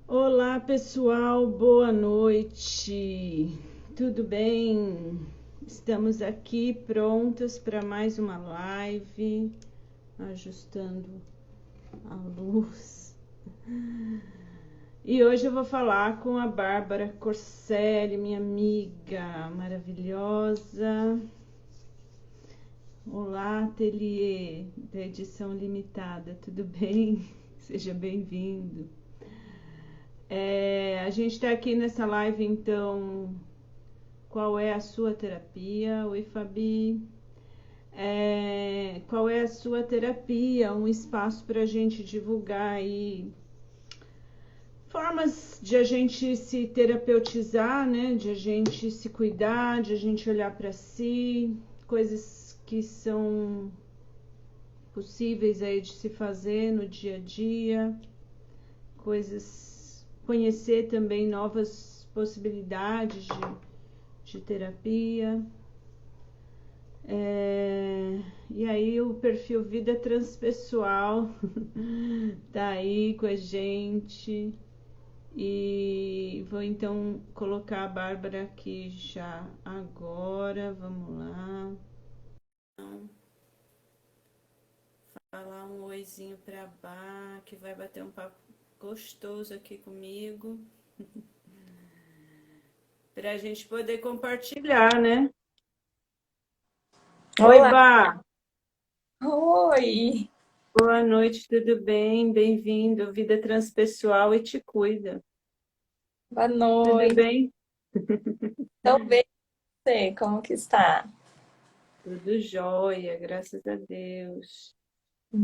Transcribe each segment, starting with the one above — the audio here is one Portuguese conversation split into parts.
Olá, pessoal, boa noite. Tudo bem? Estamos aqui prontas para mais uma live, ajustando a luz. E hoje eu vou falar com a Bárbara Corselli, minha amiga maravilhosa. Olá, ateliê da edição limitada, tudo bem? Seja bem-vindo. A gente está aqui nessa live, então, qual é a sua terapia? Oi, Fabi. Qual é a sua terapia? Um espaço para a gente divulgar aí formas de a gente se terapeutizar, né? De a gente se cuidar, de a gente olhar para si, coisas que são possíveis aí de se fazer no dia a dia, coisas, conhecer também novas possibilidades de terapia. E aí o perfil Vida Transpessoal tá aí com a gente. E vou então colocar a Bárbara aqui já agora. Vamos lá. Falar um oizinho pra Bá, que vai bater um papo gostoso aqui comigo. Pra gente poder compartilhar, né? Oi, Olá, Bá. oi, Boa noite, tudo bem? Bem-vindo, Vida Transpessoal e Te Cuida. boa Tudo noite. bem? Tô bem, você, como que está? Tudo jóia, graças a Deus.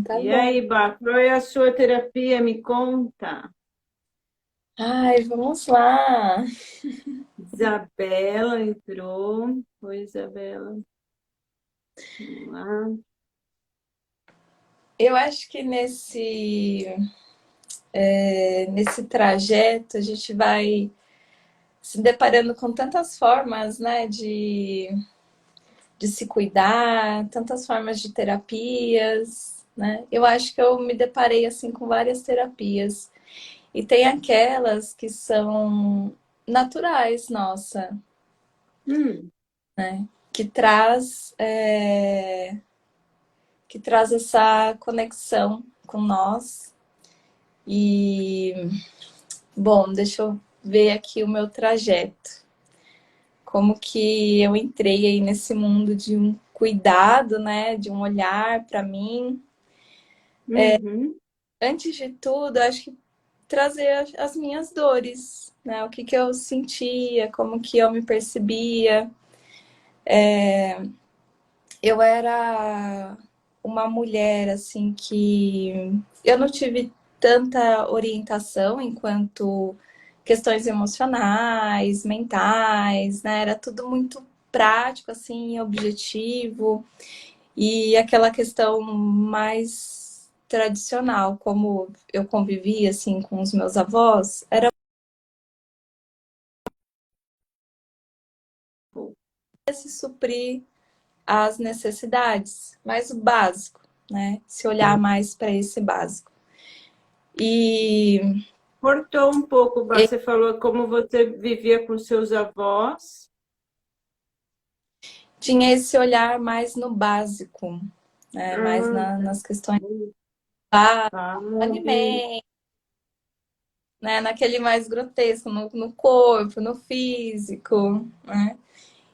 Tá E bom. aí, Bá, qual é a sua terapia? Me conta. Ai, vamos lá. Isabela entrou. Oi, Isabela. Vamos lá. Eu acho que nesse trajeto a gente vai se deparando com tantas formas, né, de se cuidar, tantas formas de terapias, né? Eu acho que eu me deparei assim com várias terapias. E tem aquelas que são naturais, nossa, Hum, né? Que traz, que traz essa conexão com nós. E, bom, deixa eu ver aqui o meu trajeto. Como que eu entrei aí nesse mundo de um cuidado, né? De um olhar para mim. uhum, Antes de tudo, acho que trazer as minhas dores, né? O que que eu sentia, como que eu me percebia. Eu era uma mulher assim que eu não tive tanta orientação enquanto questões emocionais, mentais, né? Era tudo muito prático assim, objetivo e aquela questão mais tradicional, como eu convivia assim com os meus avós, era se suprir as necessidades, mas o básico, né? Se olhar mais para esse básico. E cortou um pouco, Bá. Você falou como você vivia com seus avós. tinha esse olhar mais no básico, né? Mais Ah, nas questões tá. do alimento, né? Naquele mais grotesco, no corpo, no físico, né?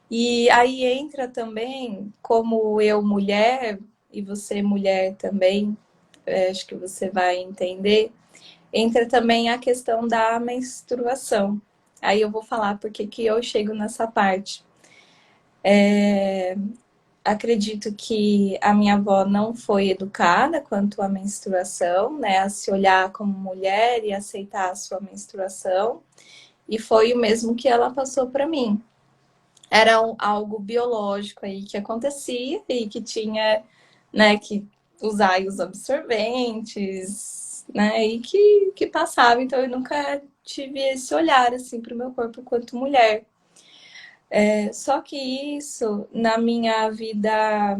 E aí entra também, como eu mulher, e você mulher também, acho que você vai entender, entra também a questão da menstruação. Aí eu vou falar porque que eu chego nessa parte. Acredito que a minha avó não foi educada quanto à menstruação, né? A se olhar como mulher e aceitar a sua menstruação. E foi o mesmo que ela passou para mim. Era algo biológico aí que acontecia e que tinha, né, que usar os absorventes, né, e que passava. Então eu nunca tive esse olhar assim para o meu corpo quanto mulher. Só que isso, na minha vida,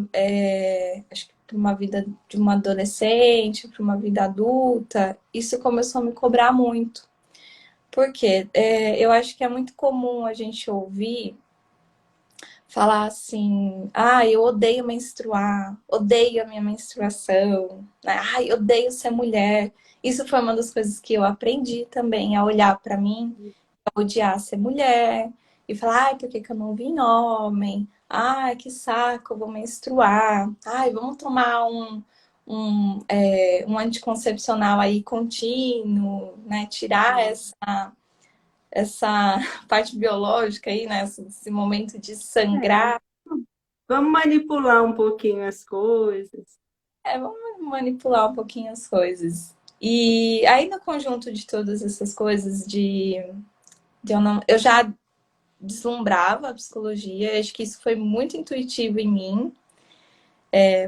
acho que para uma vida de uma adolescente, para uma vida adulta, isso começou a me cobrar muito. Por quê? Eu acho que é muito comum a gente ouvir falar assim, ah, eu odeio menstruar, odeio a minha menstruação, né? Ai, odeio ser mulher. Isso foi uma das coisas que eu aprendi também, a olhar para mim, a odiar ser mulher, e falar, ai, por que que eu não vim homem? Ai, que saco, eu vou menstruar. Ai, vamos tomar um anticoncepcional aí contínuo, né? Tirar essa parte biológica aí, né? Esse momento de É, sangrar. vamos manipular um pouquinho as coisas. Vamos manipular um pouquinho as coisas. E aí, no conjunto de todas essas coisas, eu já deslumbrava a psicologia, acho que isso foi muito intuitivo em mim,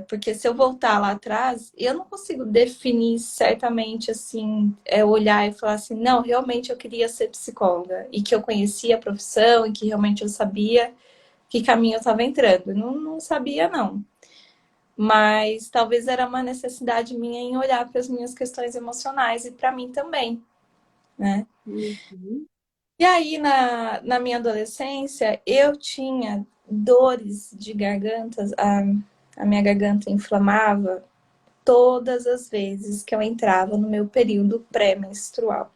porque se eu voltar lá atrás, eu não consigo definir certamente assim, olhar e falar assim, não, realmente eu queria ser psicóloga, e que eu conhecia a profissão, e que realmente eu sabia que caminho eu estava entrando. Não, não sabia, não. Mas talvez era uma necessidade minha em olhar para as minhas questões emocionais e para mim também, né? Uhum. E aí, na minha adolescência, eu tinha dores de garganta, a minha garganta inflamava todas as vezes que eu entrava no meu período pré-menstrual.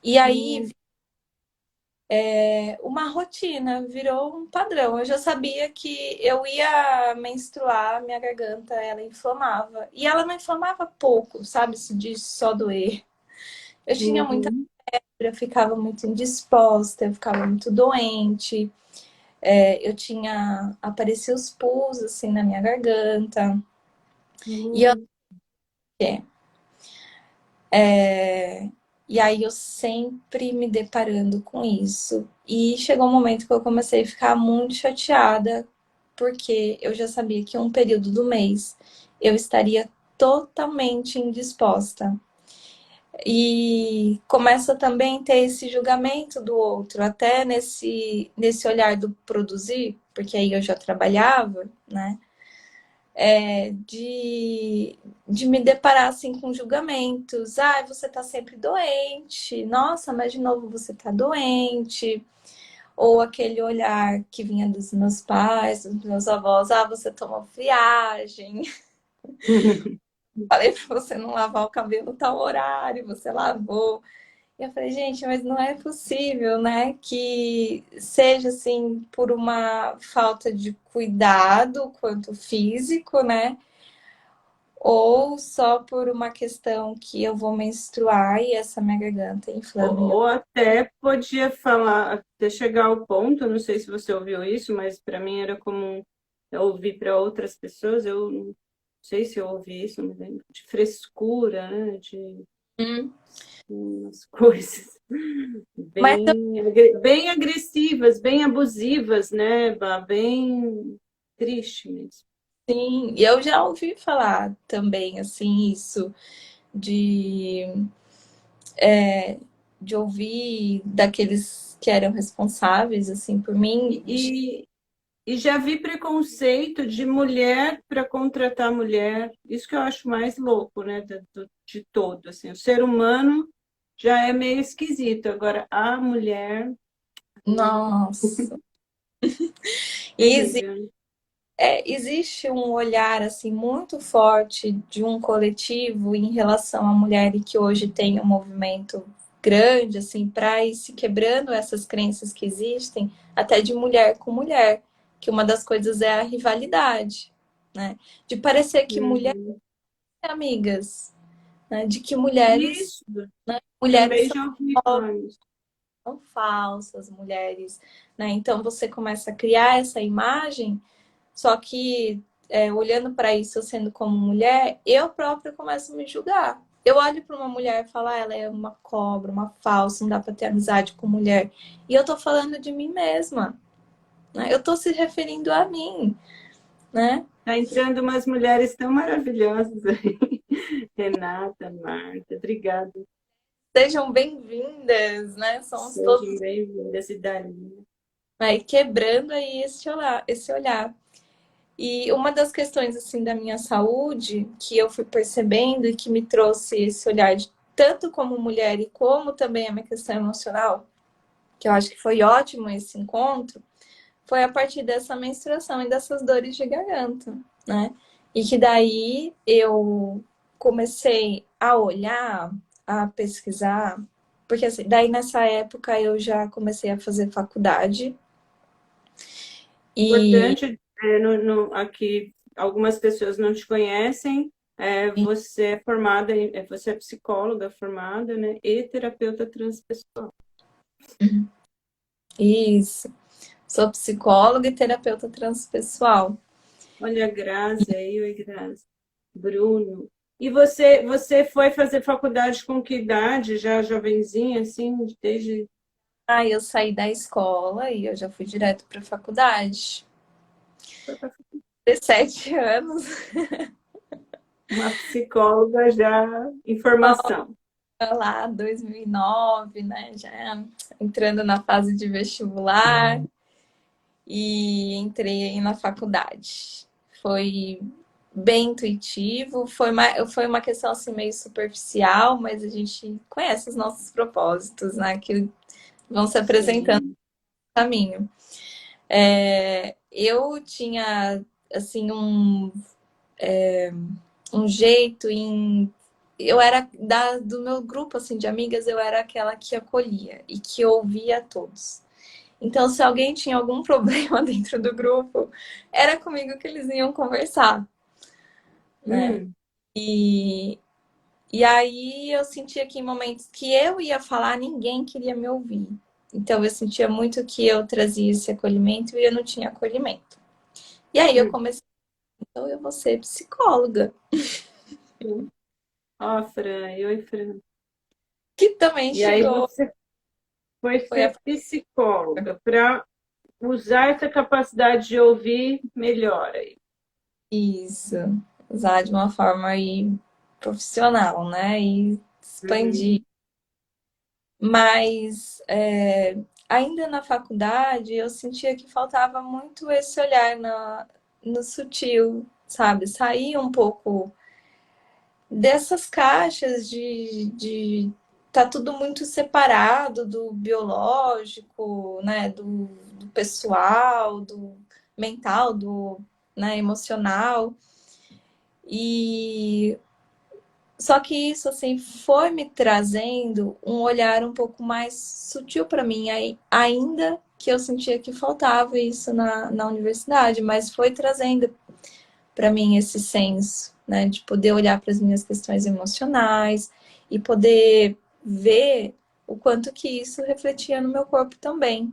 E aí, Hum. uma rotina, virou um padrão. Eu já sabia que eu ia menstruar, minha garganta, ela inflamava. E ela não inflamava pouco, sabe? Isso de só doer. Eu tinha muita Uhum. febre, eu ficava muito indisposta, eu ficava muito doente. Eu tinha... Apareciam os pus, assim, na minha garganta. E eu... Uhum. E aí eu sempre me deparando com isso. E chegou um momento que eu comecei a ficar muito chateada, porque eu já sabia que um período do mês eu estaria totalmente indisposta. E começa também a ter esse julgamento do outro, até nesse olhar do produzir, porque aí eu já trabalhava, né? De me deparar assim com julgamentos. Ah, você tá sempre doente. Nossa, mas de novo você tá doente. Ou aquele olhar que vinha dos meus pais, dos meus avós. Ah, você tomou friagem. Falei pra você não lavar o cabelo tal horário, você lavou. E eu falei, gente, mas não é possível, né? Que seja assim por uma falta de cuidado quanto físico, né? Ou só por uma questão que eu vou menstruar e essa minha garganta inflama. Ou até podia falar, até chegar ao ponto, não sei se você ouviu isso, mas para mim era comum eu ouvir para outras pessoas, eu não sei se eu ouvi isso, não lembro, de frescura, né? De Hum. umas coisas Mas bem agressivas, bem abusivas, né, Bá? Bem triste mesmo. assim, eu já ouvi falar também, assim, isso de, de ouvir daqueles que eram responsáveis, assim, por mim. E, e já vi preconceito de mulher para contratar mulher. Isso que eu acho mais louco, né? De todo. Assim, o ser humano já é meio esquisito. Agora, a mulher, Nossa. E terrível. existe um olhar, assim, muito forte de um coletivo em relação à mulher e que hoje tem um movimento grande, assim, para ir se quebrando essas crenças que existem, até de mulher com mulher, que uma das coisas é a rivalidade, né? De parecer que mulheres Uhum. são amigas, né? De que mulheres, Isso, mulheres também já ouvi falar isso. são falsas, mulheres, né? Então você começa a criar essa imagem, só que olhando para isso, eu sendo como mulher, eu própria começo a me julgar. Eu olho para uma mulher e falo, ah, ela é uma cobra, uma falsa, não dá para ter amizade com mulher. E eu tô falando de mim mesma, né? Eu tô se referindo a mim, né? Tá entrando umas mulheres tão maravilhosas aí. Renata, Marta, obrigada. Sejam bem-vindas, né? Somos Sejam todos bem-vindas, e Dali. aí quebrando aí esse olhar. E uma das questões assim da minha saúde que eu fui percebendo e que me trouxe esse olhar tanto como mulher e como também a minha questão emocional, que eu acho que foi ótimo esse encontro, foi a partir dessa menstruação e dessas dores de garganta, né? E que daí eu comecei a olhar, a pesquisar, porque assim, daí nessa época eu já comecei a fazer faculdade e Importante, aqui algumas pessoas não te conhecem, você é formada, você é psicóloga formada, né, e terapeuta transpessoal. isso, sou psicóloga e terapeuta transpessoal. Olha a Grazi aí, oi Grazi. Bruno. E você foi fazer faculdade com que idade? Já jovenzinha, assim, desde Aí eu saí da escola e eu já fui direto para a faculdade. foi pra 17 anos. uma psicóloga já em formação. Lá, 2009, né? Já entrando na fase de vestibular e entrei aí na faculdade. Foi bem intuitivo, foi uma questão assim meio superficial, mas a gente conhece os nossos propósitos, né? Que vão se apresentando Sim. no caminho. Eu tinha assim um jeito em eu era do meu grupo assim de amigas, eu era aquela que acolhia e que ouvia todos. Então, se alguém tinha algum problema dentro do grupo, era comigo que eles iam conversar, né? Hum, E, e aí eu sentia que em momentos que eu ia falar, ninguém queria me ouvir. Então eu sentia muito que eu trazia esse acolhimento e eu não tinha acolhimento. E aí eu hum, comecei, então eu vou ser psicóloga, sim. Ó, Fran, oi, Fran. que também E aí chegou, você foi foi a ser psicóloga para usar essa capacidade de ouvir melhor aí. isso, usar de uma forma aí profissional, né? E expandir. Uhum. Mas ainda na faculdade eu sentia que faltava muito esse olhar no sutil, sabe? Sair um pouco dessas caixas de tá tudo muito separado do biológico, né? Do pessoal, do mental, do, né, emocional. E só que isso assim foi me trazendo um olhar um pouco mais sutil para mim, aí, ainda que eu sentia que faltava isso na universidade, mas foi trazendo para mim esse senso, né, de poder olhar para as minhas questões emocionais e poder ver o quanto que isso refletia no meu corpo também,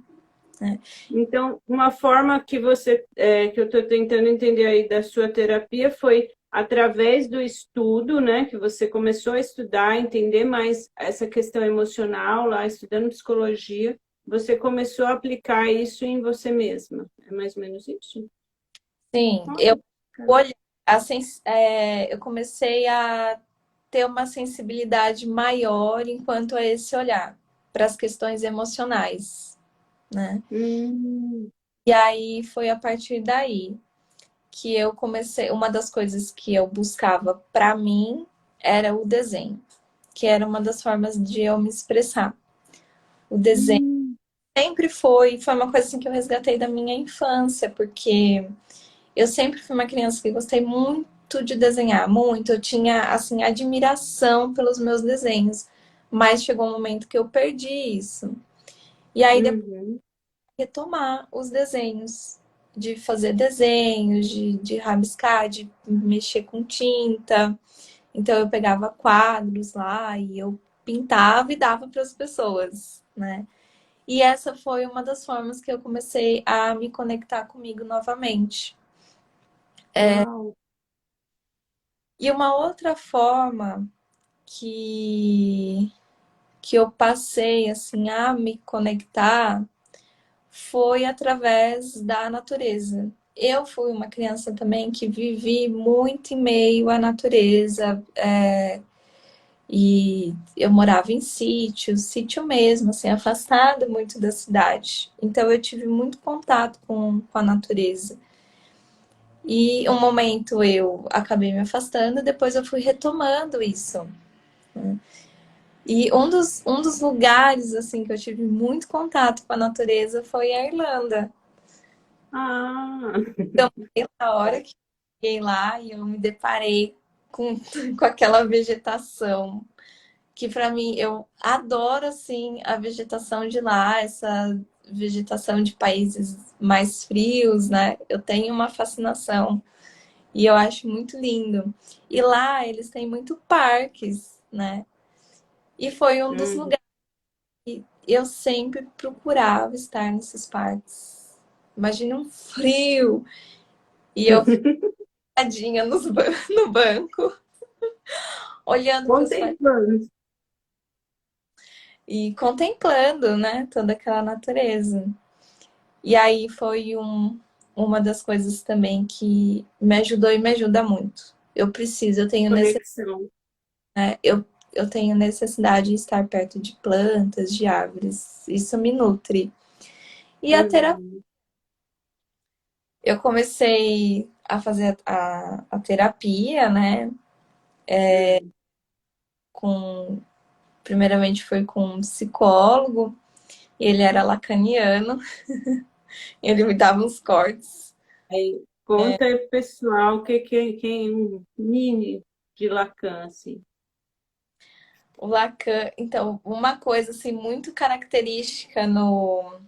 né? Então, uma forma que que eu estou tentando entender aí da sua terapia foi através do estudo, né? Que você começou a estudar, entender mais essa questão emocional lá, estudando psicologia, você começou a aplicar isso em você mesma. É mais ou menos isso? Sim, eu Olha, cara. olhei, eu comecei a ter uma sensibilidade maior enquanto a esse olhar para as questões emocionais, né? Hum, E aí foi a partir daí que eu comecei. Uma das coisas que eu buscava para mim era o desenho, que era uma das formas de eu me expressar. O desenho hum, sempre foi uma coisa assim que eu resgatei da minha infância, porque eu sempre fui uma criança que gostei muito de desenhar, muito. Eu tinha, assim, admiração pelos meus desenhos. Mas chegou um momento que eu perdi isso. E aí, depois, uhum. retomar os desenhos. De fazer desenhos, de rabiscar, de mexer com tinta. Então, eu pegava quadros lá e eu pintava e dava para as pessoas, né? E essa foi uma das formas que eu comecei a me conectar comigo novamente. Uau. E uma outra forma que, que eu passei assim a me conectar foi através da natureza. Eu fui uma criança também que vivi muito em meio à natureza, e eu morava em sítio, sítio mesmo, assim, afastado muito da cidade. Então eu tive muito contato com a natureza. E um momento eu acabei me afastando, depois eu fui retomando isso. E um dos lugares assim que eu tive muito contato com a natureza foi a Irlanda. Ah, Na hora que cheguei lá e eu me deparei com, com aquela vegetação, que para mim eu adoro assim a vegetação de lá, essa vegetação de países mais frios, né? Eu tenho uma fascinação e eu acho muito lindo. E lá eles têm muito parques, né? E foi um dos hum. lugares que eu sempre procurava estar nesses parques. Imagine um frio e eu ficadinha no banco, olhando para os parques Contemplando. e contemplando, né, toda aquela natureza. E aí foi uma das coisas também que me ajudou e me ajuda muito. Eu preciso, eu tenho necessidade, Conexão. né? Eu tenho necessidade de estar perto de plantas, de árvores. Isso me nutre. E a terapia, Uhum. eu comecei a fazer a terapia, né? Hum. Com, primeiramente foi com um psicólogo, ele era lacaniano, ele me dava uns cortes. Aí, conta aí pro pessoal quem é um mini de Lacan, assim. O Lacan, então, uma coisa assim muito característica no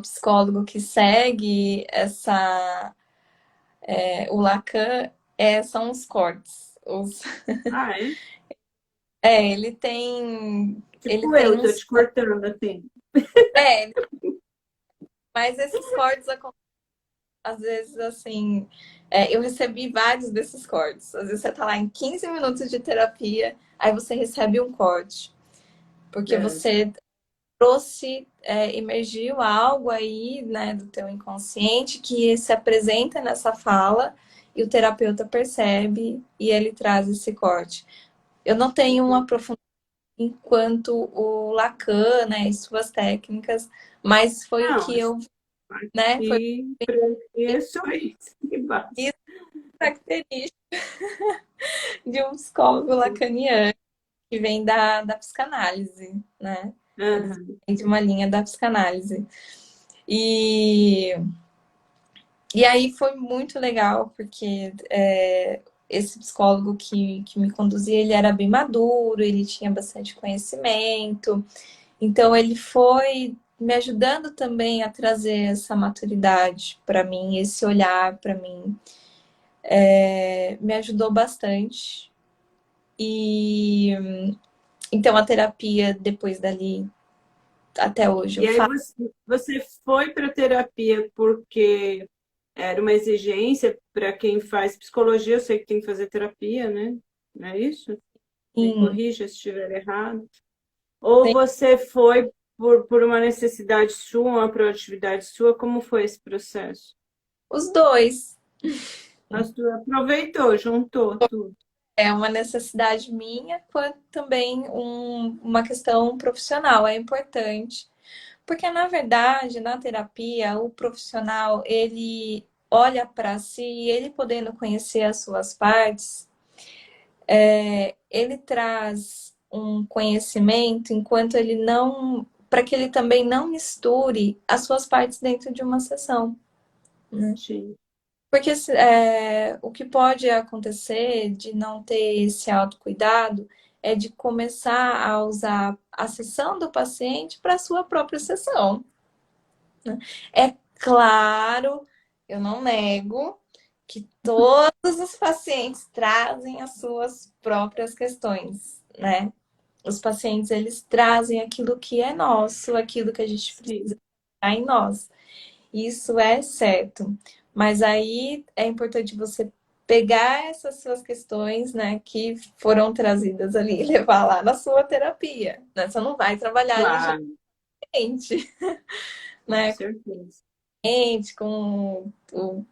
psicólogo que segue o Lacan são os cortes. Ah, é? Ele tem. Ele Tipo tem eu, tô uns. te cortando assim. É, mas esses cortes acontecem, às vezes, assim. Eu recebi vários desses cortes. Às vezes você tá lá em 15 minutos de terapia, aí você recebe um corte. Porque É. você trouxe, emergiu algo aí, né, do teu inconsciente que se apresenta nessa fala e o terapeuta percebe e ele traz esse corte. Eu não tenho um aprofundamento enquanto o Lacan, né, e suas técnicas, mas foi o Não, que eu, né, foi aqui pra mim é só isso que basta. isso característica de um psicólogo lacaniano que vem da psicanálise, né? Eles Aham. vêm de uma linha da psicanálise. E E aí foi muito legal, porque esse psicólogo que me conduzia, ele era bem maduro, ele tinha bastante conhecimento. Então ele foi me ajudando também a trazer essa maturidade para mim, esse olhar para mim. Me ajudou bastante. E então a terapia depois dali até hoje eu E aí faço. você foi para terapia porque era uma exigência para quem faz psicologia, eu sei que tem que fazer terapia, né? Não é isso? Me Sim, corrija se estiver errado. Ou você foi por uma necessidade sua, uma proatividade sua? Como foi esse processo? os dois. Mas tu aproveitou, juntou tudo. É uma necessidade minha, quanto também uma questão profissional. É importante. Porque, na verdade, na terapia, o profissional, ele olha para si e ele podendo conhecer as suas partes, ele traz um conhecimento enquanto ele não. Para que ele também não misture as suas partes dentro de uma sessão. Sim. Porque o que pode acontecer de não ter esse autocuidado é de começar a usar a sessão do paciente para a sua própria sessão. É claro, eu não nego que todos os pacientes trazem as suas próprias questões, né? Os pacientes, eles trazem aquilo que é nosso, aquilo que a gente Sim. precisa em nós. Isso é certo. Mas aí é importante você pegar essas suas questões, né, que foram trazidas ali e levar lá na sua terapia, né? Você não vai trabalhar Claro, ligeiramente, com né, certeza. com o,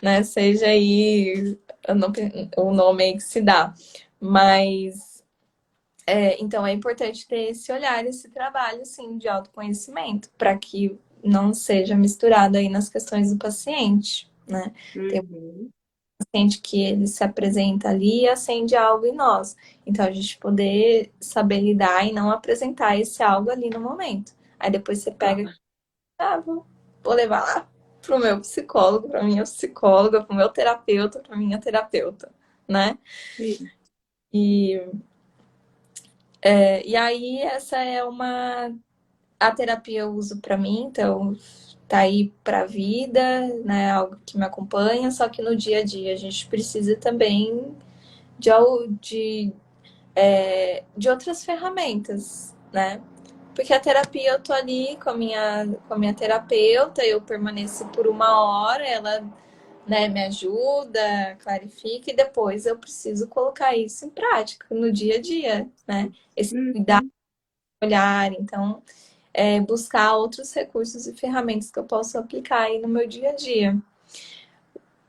né, seja aí o nome aí que se dá. Mas então é importante ter esse olhar, esse trabalho, assim, de autoconhecimento, para que não seja misturado aí nas questões do paciente, né? Tem Uhum. sente que ele se apresenta ali e acende algo em nós. Então, a gente poder saber lidar e não apresentar esse algo ali no momento. Aí depois você pega, vou levar lá pro meu psicólogo, pra minha psicóloga, pro meu terapeuta, pra minha terapeuta, né? Sim. E, e aí, essa é uma... A terapia eu uso pra mim, então tá aí pra vida, né? Algo que me acompanha, só que no dia a dia a gente precisa também de, de outras ferramentas, né? Porque a terapia eu tô ali com a minha terapeuta, eu permaneço por 1 hora, ela, né, me ajuda, clarifica, e depois eu preciso colocar isso em prática no dia a dia, né? Esse cuidado, Uhum. olhar, então, buscar outros recursos e ferramentas que eu posso aplicar aí no meu dia a dia.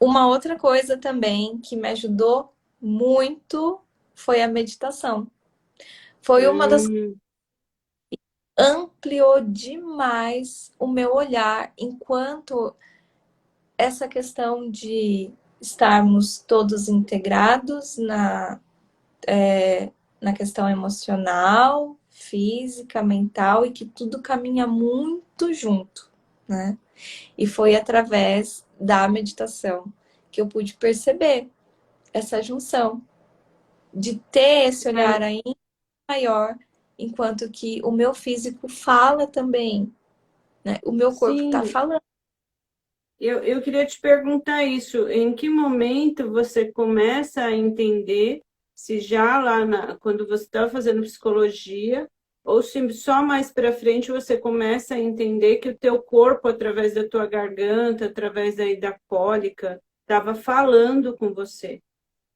Uma outra coisa também que me ajudou muito foi a meditação. Foi uma das Uhum. ampliou demais o meu olhar enquanto essa questão de estarmos todos integrados na questão emocional, física, mental e que tudo caminha muito junto, né? E foi através da meditação que eu pude perceber essa junção, de ter esse olhar É, ainda maior, enquanto que o meu físico fala também, né? O meu corpo está sim, falando. eu queria te perguntar isso. Em que momento você começa a entender se já quando você estava fazendo psicologia, ou se só mais para frente você começa a entender que o teu corpo, através da tua garganta, através aí da cólica, estava falando com você,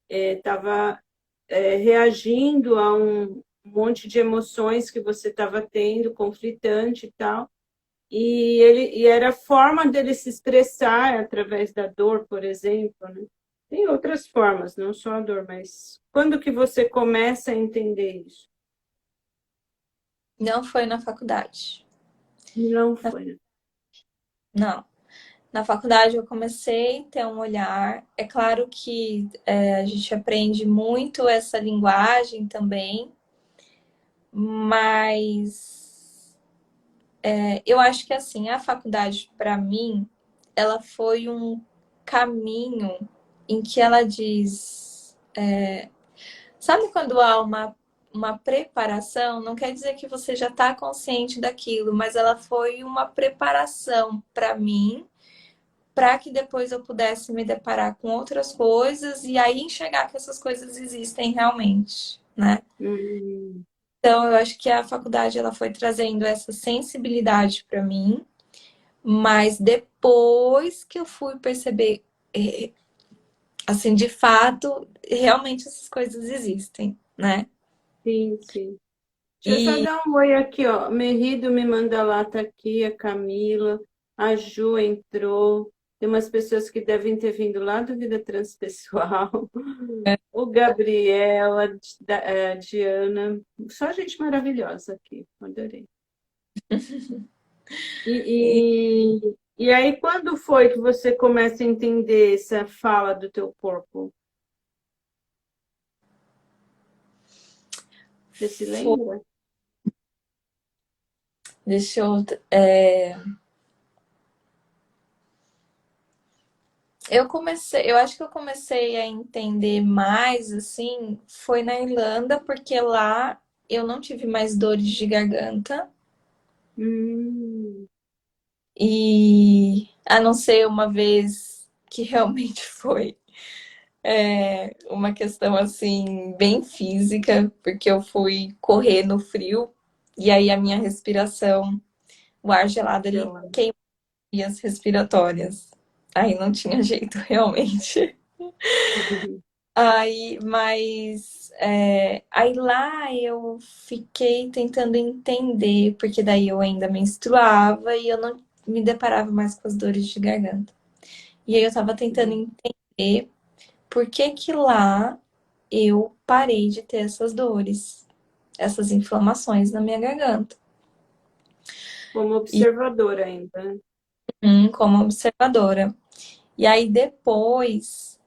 estava reagindo a um monte de emoções que você estava tendo, conflitante e tal. E era a forma dele se expressar através da dor, por exemplo, né? Tem outras formas, não só a dor, mas quando que você começa a entender isso? Não foi na faculdade. Não foi, né? Não. Na faculdade eu comecei a ter um olhar. É claro que a gente aprende muito essa linguagem também, mas eu acho que assim, a faculdade, para mim, ela foi um caminho em que ela diz. Sabe quando há uma preparação? Não quer dizer que você já está consciente daquilo, mas ela foi uma preparação para mim, para que depois eu pudesse me deparar com outras coisas e aí enxergar que essas coisas existem realmente, né? Hum, Então, eu acho que a faculdade ela foi trazendo essa sensibilidade para mim, mas depois que eu fui perceber, assim, de fato, realmente essas coisas existem, né? sim, sim. Deixa eu só E dar um oi aqui, ó. Merrido me manda lá, tá aqui, a Camila, a Ju entrou. Tem umas pessoas que devem ter vindo lá do Vida Transpessoal. O Gabriel, a Diana, só gente maravilhosa aqui, adorei. E aí, quando foi que você começa a entender essa fala do teu corpo? Você se foi, lembra? deixa eu acho que eu comecei a entender mais assim, foi na Irlanda, porque lá eu não tive mais dores de garganta. Hum, E a não ser uma vez que realmente foi uma questão assim, bem física, porque eu fui correr no frio e aí a minha respiração, o ar gelado ali então, queimou as respiratórias. Aí não tinha jeito, realmente. Aí, mas aí lá eu fiquei tentando entender, porque daí eu ainda menstruava e eu não me deparava mais com as dores de garganta. E aí eu tava tentando entender por que que lá eu parei de ter essas dores, essas inflamações na minha garganta. como E observadora ainda, né? como observadora. E aí depois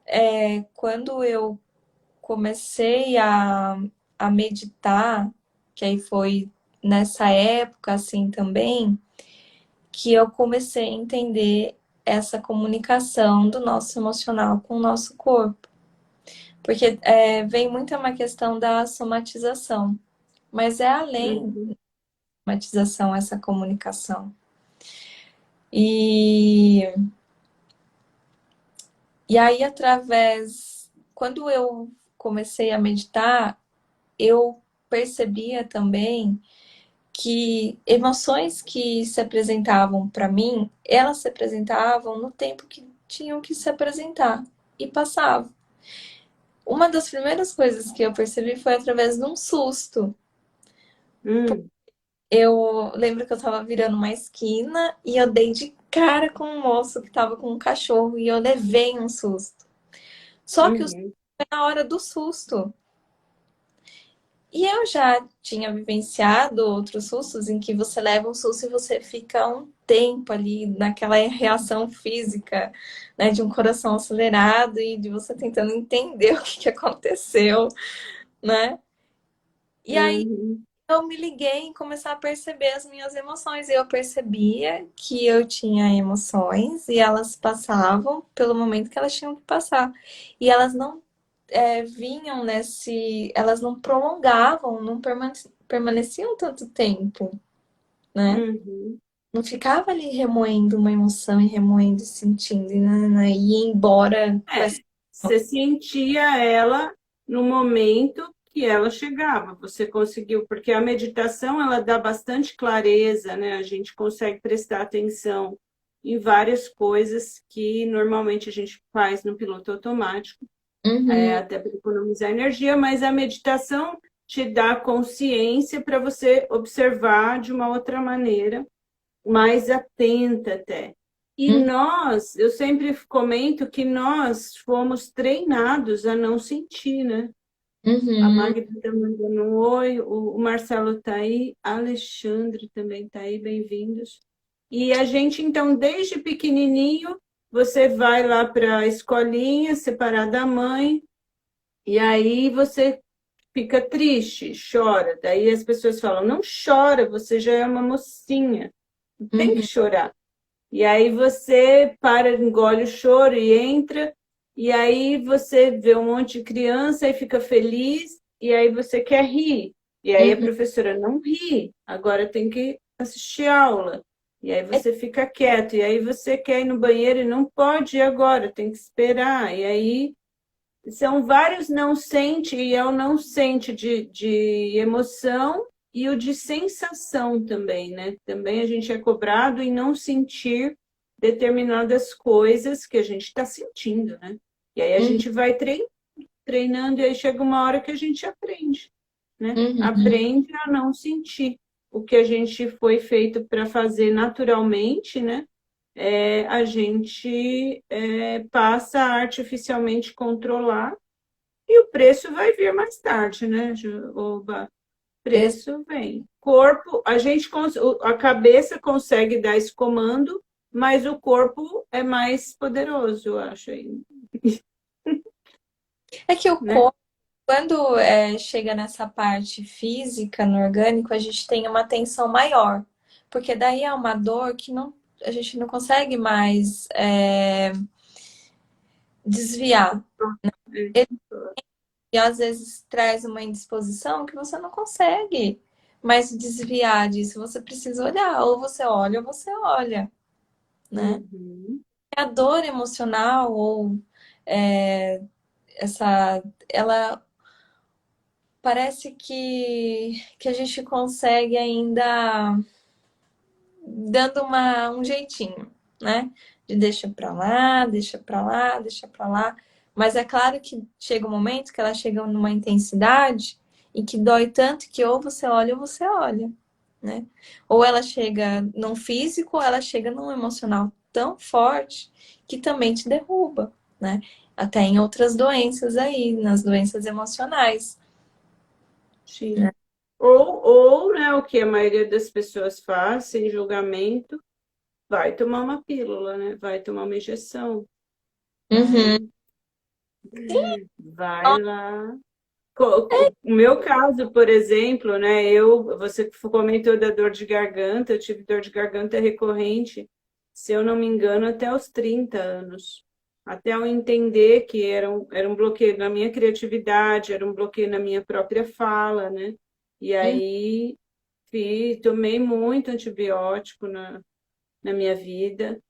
quando eu comecei a meditar, que aí foi nessa época assim também, que eu comecei a entender essa comunicação do nosso emocional com o nosso corpo. Porque vem muito uma questão da somatização, mas é além Uhum. da somatização essa comunicação. E, e aí, quando eu comecei a meditar, eu percebia também que emoções que se apresentavam para mim, elas se apresentavam no tempo que tinham que se apresentar e passavam. Uma das primeiras coisas que eu percebi foi através de um susto. Hum, Eu lembro que eu tava virando uma esquina e eu dei de cara com um moço que tava com um cachorro e eu levei um susto. Só que o susto uhum. foi na hora do susto. E eu já tinha vivenciado outros sustos em que você leva um susto e você fica um tempo ali naquela reação física, né, de um coração acelerado e de você tentando entender o que aconteceu, né? E aí Uhum. eu me liguei em começar a perceber as minhas emoções. E eu percebia que eu tinha emoções e elas passavam pelo momento que elas tinham que passar. E elas não vinham elas não prolongavam, não permaneciam tanto tempo, né? Uhum. Não ficava ali remoendo uma emoção e remoendo e sentindo, e ia embora com É, essa. você sentia ela no momento que ela chegava, você conseguiu, porque a meditação ela dá bastante clareza, né? A gente consegue prestar atenção em várias coisas que normalmente a gente faz no piloto automático, Uhum, até para economizar energia, mas a meditação te dá consciência para você observar de uma outra maneira mais atenta até. E uhum, nós, eu sempre comento que nós fomos treinados a não sentir, né? A uhum. Magda está mandando um oi, o Marcelo está aí, Alexandre também está aí, bem-vindos. E a gente, então, desde pequenininho, você vai lá para a escolinha, separado da mãe, e aí você fica triste, chora. Daí as pessoas falam, não chora, você já é uma mocinha, não tem que Uhum, chorar. E aí você para, engole o choro e entra, e aí você vê um monte de criança e fica feliz, e aí você quer rir. E aí a uhum. professora não ri, agora tem que assistir aula. E aí você fica quieto, e aí você quer ir no banheiro e não pode ir agora, tem que esperar. E aí são vários não sente, e é o não sente de emoção e o de sensação também, né? Também a gente é cobrado em não sentir determinadas coisas que a gente está sentindo, né? E aí a Uhum, gente vai treinando, e aí chega uma hora que a gente aprende, né? uhum, Aprende a não sentir o que a gente foi feito para fazer naturalmente, né? A gente passa a artificialmente controlar e o preço vai vir mais tarde, né, Oba? ex- Preço vem. Corpo, a cabeça consegue dar esse comando, mas o corpo é mais poderoso, eu acho aí, É que o né? corpo, quando chega nessa parte física, no orgânico, a gente tem uma tensão maior. Porque daí é uma dor que a gente não consegue mais desviar. E às vezes traz uma indisposição que você não consegue mais desviar disso. Você precisa olhar, ou você olha, né? Uhum. A dor emocional ou é, ela parece que a gente consegue ainda dando um jeitinho, né? De deixa pra lá, deixa pra lá, deixa pra lá. Mas é claro que chega um momento que ela chega numa intensidade e que dói tanto que ou você olha, né? Ou ela chega num físico, ou ela chega num emocional tão forte que também te derruba, né? Até em outras doenças aí, nas doenças emocionais. Sim. Ou, né, o que a maioria das pessoas faz, sem julgamento, vai tomar uma pílula, né? Vai tomar uma injeção. Uhum. Vai. Vai lá. O meu caso, por exemplo, né? Você comentou da dor de garganta, eu tive dor de garganta recorrente, se eu não me engano, até os 30 anos. Até eu entender que era um bloqueio na minha criatividade, era um bloqueio na minha própria fala, né? E Uhum. aí tomei muito antibiótico na minha vida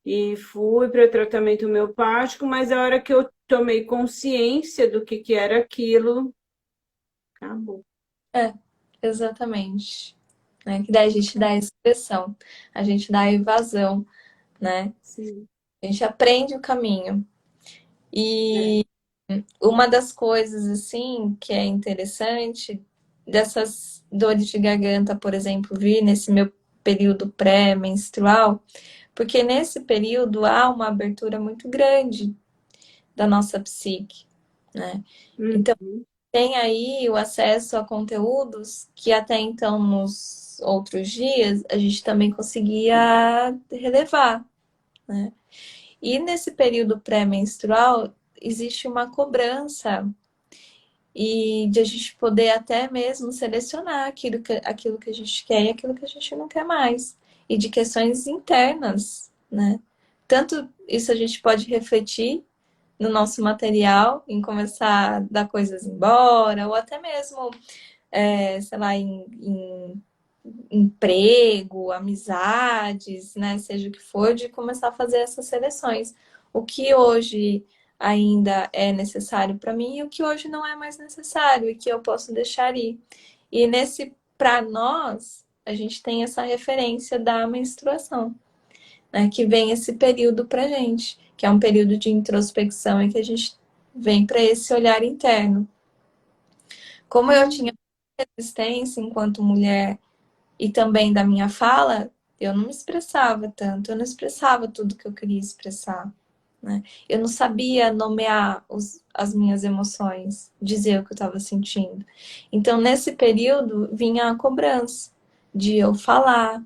e fui para tratamento homeopático, mas a hora que eu tomei consciência do que era aquilo, acabou. É, exatamente. Né? Que daí a gente dá a expressão, a gente dá a evasão, né? Sim, A gente aprende o caminho. é. E uma das coisas, assim, que é interessante, dessas dores de garganta, por exemplo, vir nesse meu período pré-menstrual, porque nesse período há uma abertura muito grande da nossa psique, né? Então, Uhum. tem aí o acesso a conteúdos que até então, nos outros dias, a gente também conseguia relevar, né? E nesse período pré-menstrual, existe uma cobrança e de a gente poder até mesmo selecionar aquilo que a gente quer e aquilo que a gente não quer mais. E de questões internas, né? Tanto isso a gente pode refletir no nosso material, em começar a dar coisas embora, ou até mesmo, sei lá, em emprego, amizades, né? Seja o que for, de começar a fazer essas seleções. O que hoje ainda é necessário para mim e o que hoje não é mais necessário e que eu posso deixar ir. E nesse, para nós, a gente tem essa referência da menstruação, né? Que vem esse período para gente, que é um período de introspecção e que a gente vem para esse olhar interno. Como eu tinha resistência enquanto mulher e também da minha fala, eu não me expressava tanto, eu não expressava tudo que eu queria expressar, né? Eu não sabia nomear as minhas emoções, dizer o que eu estava sentindo. Então, nesse período, vinha a cobrança de eu falar,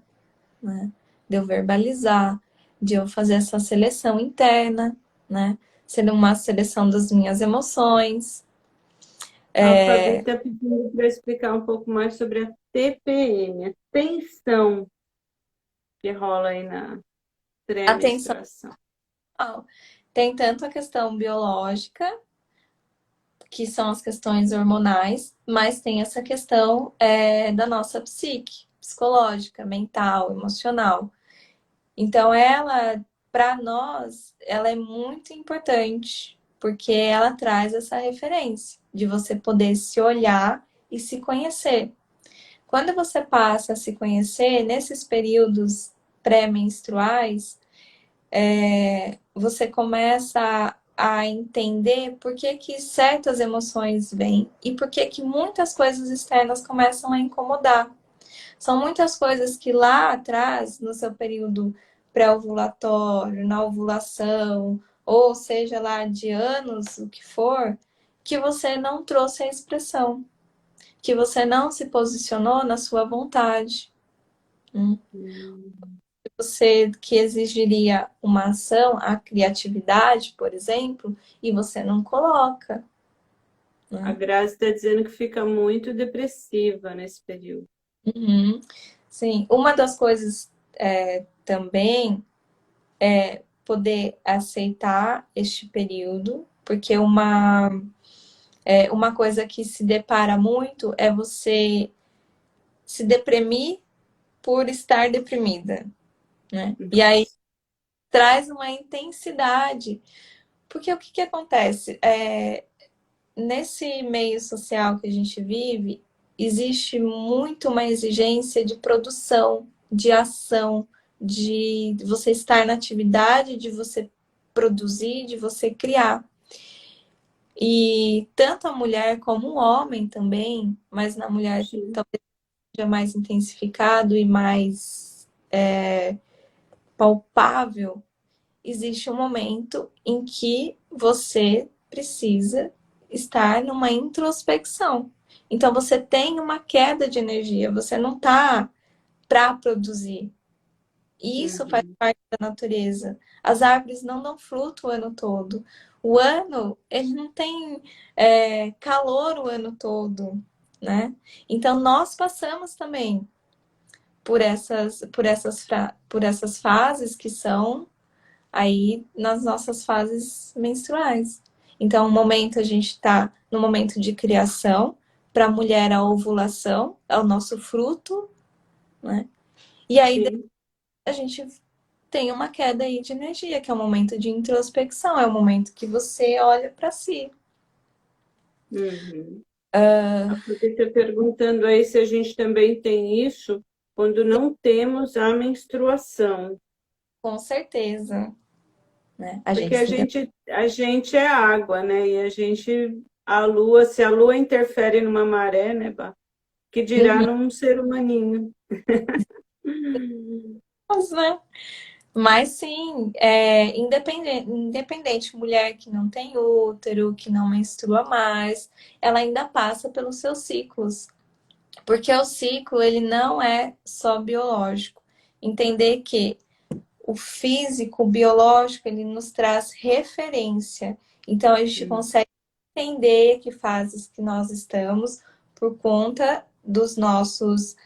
né? De eu verbalizar, de eu fazer essa seleção interna, né? Sendo uma seleção das minhas emoções. A Fabi está pedindo para explicar um pouco mais sobre a TPM, a tensão que rola aí na Atenção, pré-menstruação. tem tanto a questão biológica, que são as questões hormonais, mas tem essa questão da nossa psique, psicológica, mental, emocional. Então, ela, para nós, ela é muito importante, porque ela traz essa referência de você poder se olhar e se conhecer. Quando você passa a se conhecer, nesses períodos pré-menstruais, você começa a entender por que que certas emoções vêm e por que que muitas coisas externas começam a incomodar. São muitas coisas que lá atrás, no seu período pré-ovulatório, na ovulação, ou seja lá de anos, o que for, que você não trouxe a expressão, que você não se posicionou na sua vontade. Hum. Você que exigiria uma ação, a criatividade, por exemplo, e você não coloca, A né? Grazi está dizendo que fica muito depressiva nesse período. Uhum. Sim, uma das coisas também é poder aceitar este período, porque uma coisa que se depara muito é você se deprimir por estar deprimida, né? E aí Nossa. traz uma intensidade, porque o que que acontece? Nesse meio social que a gente vive, existe muito uma exigência de produção, de ação, de você estar na atividade, de você produzir, de você criar. E tanto a mulher como o homem também, mas na mulher Sim. talvez seja mais intensificado e mais palpável, existe um momento em que você precisa estar numa introspecção. Então você tem uma queda de energia, você não está para produzir, E isso faz Uhum. parte da natureza. As árvores não dão fruto o ano todo. O ano, ele não tem calor o ano todo, né? Então, nós passamos também por essas fases que são aí nas nossas fases menstruais. Então, o momento a gente está no momento de criação, para a mulher a ovulação é o nosso fruto, né? E aí Sim. a gente tem uma queda aí de energia, que é o momento de introspecção, é o momento que você olha para si. Uhum. Porque está perguntando aí se a gente também tem isso quando não temos a menstruação. Com certeza, né? A Porque gente fica. a gente é água, né? E a lua, se a lua interfere numa maré, né, Bá? Que dirá Uhum. num ser humaninho. Né? Mas sim, independente, mulher que não tem útero, que não menstrua mais, ela ainda passa pelos seus ciclos. Porque o ciclo, ele não é só biológico. Entender que o físico, o biológico, ele nos traz referência. Então, a gente consegue entender que fases que nós estamos por conta dos nossos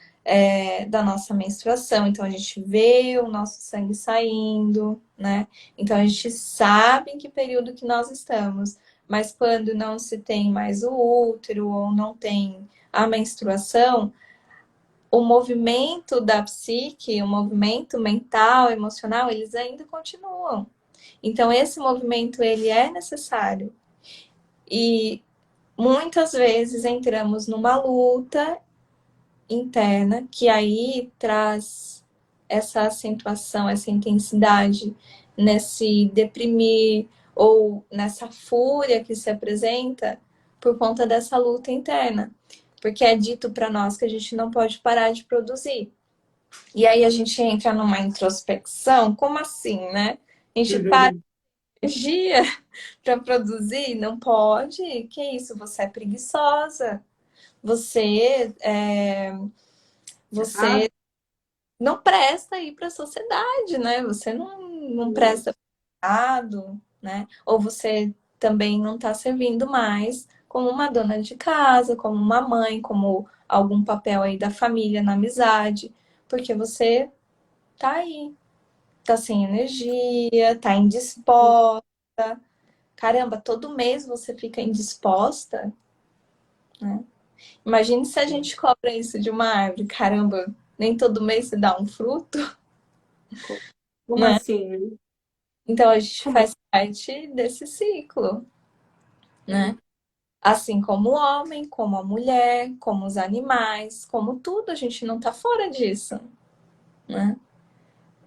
da nossa menstruação. Então a gente vê o nosso sangue saindo, né? Então a gente sabe em que período que nós estamos. Mas quando não se tem mais o útero ou não tem a menstruação, o movimento da psique, o movimento mental, emocional, eles ainda continuam. Então esse movimento ele é necessário. E muitas vezes entramos numa luta interna que aí traz essa acentuação, essa intensidade nesse deprimir ou nessa fúria que se apresenta por conta dessa luta interna. Porque é dito para nós que a gente não pode parar de produzir. E aí a gente entra numa introspecção, como assim, né? A gente para Uhum. energia para produzir? Não pode? Que isso? Você é preguiçosa. Você Ah, você não presta aí para a sociedade, né? Você não sim. presta errado, né? Ou você também não está servindo mais como uma dona de casa, como uma mãe, como algum papel aí da família na amizade, porque você tá aí, tá sem energia, tá indisposta. Caramba, todo mês você fica indisposta, né? Imagine se a gente cobra isso de uma árvore. Caramba, nem todo mês se dá um fruto, Como né? assim, né? Então a gente Como faz parte desse ciclo, né? assim? Assim como o homem, como a mulher, como os animais, como tudo, a gente não tá fora disso, né?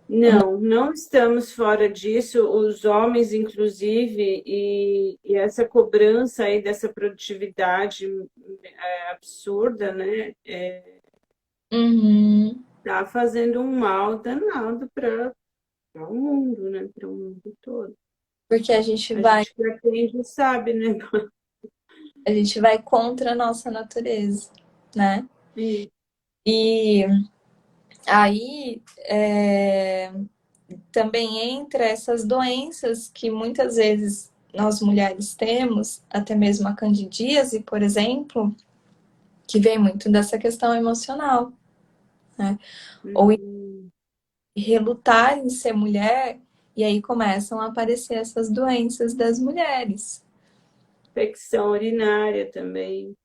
Não, não estamos fora disso, os homens, inclusive, e essa cobrança aí dessa produtividade absurda, né? Uhum. Tá fazendo um mal danado para o mundo, né? Para o mundo todo. Porque A gente que aprende sabe, né? a gente vai contra a nossa natureza, né? E, E aí também entra essas doenças que muitas vezes nós mulheres temos, até mesmo a candidíase, por exemplo, que vem muito dessa questão emocional, né? Ou hum, relutar em ser mulher, e aí começam a aparecer essas doenças das mulheres. infecção urinária também.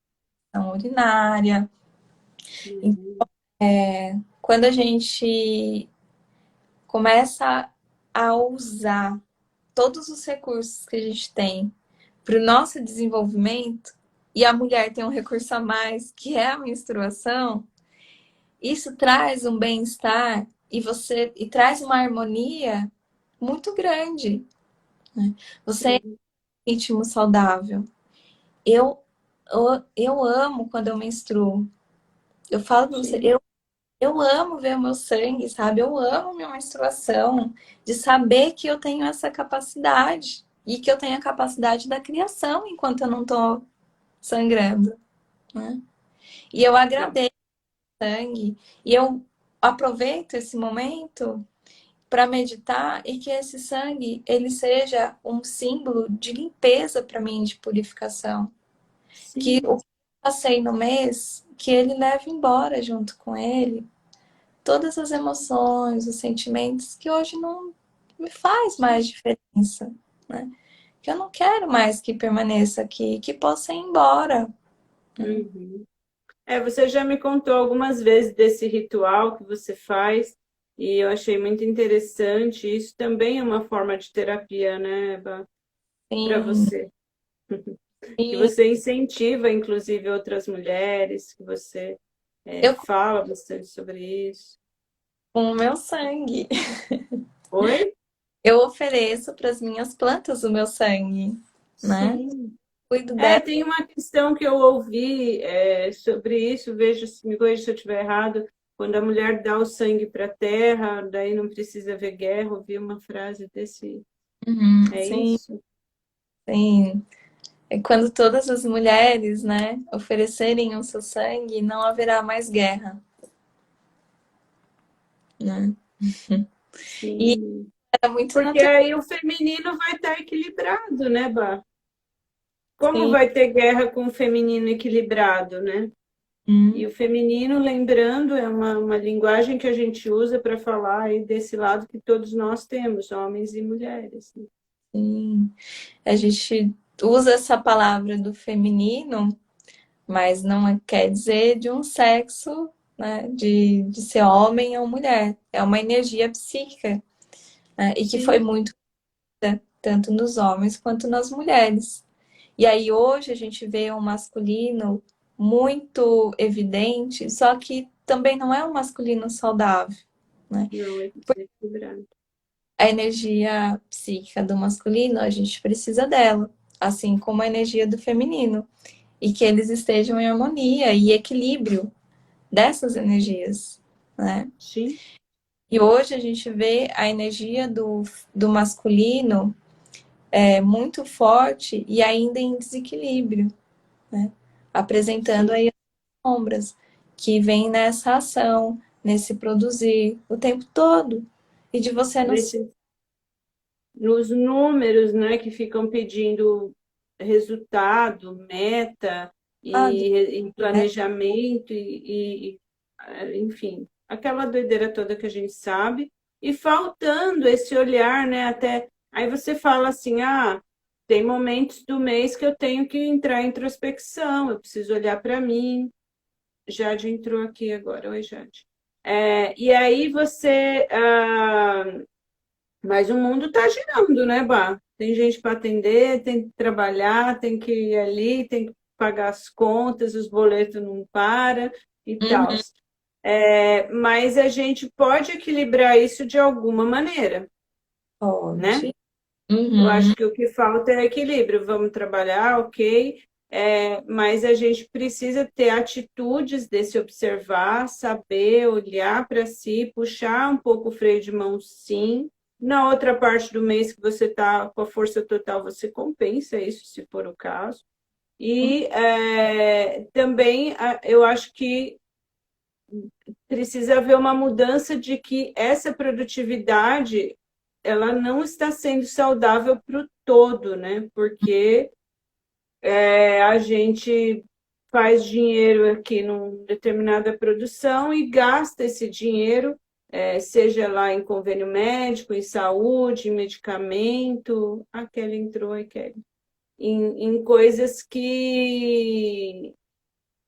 Então, urinária. Uhum. Quando a gente começa a usar todos os recursos que a gente tem para o nosso desenvolvimento, e a mulher tem um recurso a mais, que é a menstruação, isso traz um bem-estar e traz uma harmonia muito grande, né? Você é Sim, íntimo saudável. Eu, eu amo quando eu menstruo. Eu falo pra você, sim. eu amo ver o meu sangue, sabe? Eu amo minha menstruação, de saber que eu tenho essa capacidade e que eu tenho a capacidade da criação enquanto eu não tô sangrando, né? E eu Não. agradeço o sangue e eu aproveito esse momento para meditar e que esse sangue ele seja um símbolo de limpeza para mim, de purificação. Que o Sim. que eu passei no mês, que ele leve embora junto com ele todas as emoções, os sentimentos que hoje não me faz mais diferença, né? Que eu não quero mais que permaneça aqui, que possa ir embora. Né? Uhum. Você já me contou algumas vezes desse ritual que você faz e eu achei muito interessante. Isso também é uma forma de terapia, né, para Sim, você. Que sim. você incentiva, inclusive, outras mulheres, que você Eu fala bastante sobre isso. com o meu sangue. Oi? Eu ofereço para as minhas plantas o meu sangue, né? Sim. Cuido dela. Tem uma questão que eu ouvi sobre isso, veja se me corrija se eu estiver errado, quando a mulher dá o sangue para a terra, daí não precisa haver guerra, ouvi uma frase desse, é Sim, isso? sim. É quando todas as mulheres, né, oferecerem o seu sangue, não haverá mais guerra, né? E Sim. é muito Porque natural. aí o feminino vai estar equilibrado, né, Bá? Como Sim. vai ter guerra com o feminino equilibrado, né? E o feminino, lembrando, é uma linguagem que a gente usa para falar aí desse lado que todos nós temos, homens e mulheres, né? Sim. A gente usa essa palavra do feminino, mas não quer dizer de um sexo, né, de ser homem ou mulher. É uma energia psíquica, né, e que foi Sim, muito tanto nos homens quanto nas mulheres. E aí hoje a gente vê um masculino muito evidente, só que também não é um masculino saudável, né? não é desequilibrado. A energia psíquica do masculino, a gente precisa dela, assim como a energia do feminino, e que eles estejam em harmonia e equilíbrio dessas energias, né? Sim, E hoje a gente vê a energia do masculino muito forte e ainda em desequilíbrio, né? Apresentando sim. aí as sombras que vem nessa ação, nesse produzir o tempo todo. E de você não se. Nesse, nos números, né, que ficam pedindo resultado, meta e Né? planejamento enfim, aquela doideira toda que a gente sabe e faltando esse olhar, né, até aí você fala assim, tem momentos do mês que eu tenho que entrar em introspecção, eu preciso olhar para mim. Jade entrou aqui agora. Oi, Jade. E aí você. Mas o mundo está girando, né, Bá? Tem gente para atender, tem que trabalhar, tem que ir ali, tem que pagar as contas, os boletos não param e tal. Uhum, Mas a gente pode equilibrar isso de alguma maneira, né? pode. Eu Uhum, acho que o que falta é equilíbrio. Vamos trabalhar, ok, mas a gente precisa ter atitudes desse observar, saber olhar para si, puxar um pouco o freio de mão, sim. Na outra parte do mês que você está com a força total, você compensa isso, se for o caso. E também eu acho que precisa haver uma mudança de que essa produtividade ela não está sendo saudável para o todo, né? Porque a gente faz dinheiro aqui numa determinada produção e gasta esse dinheiro, seja lá em convênio médico, em saúde, em medicamento, a Kelly entrou, e Kelly, em coisas que,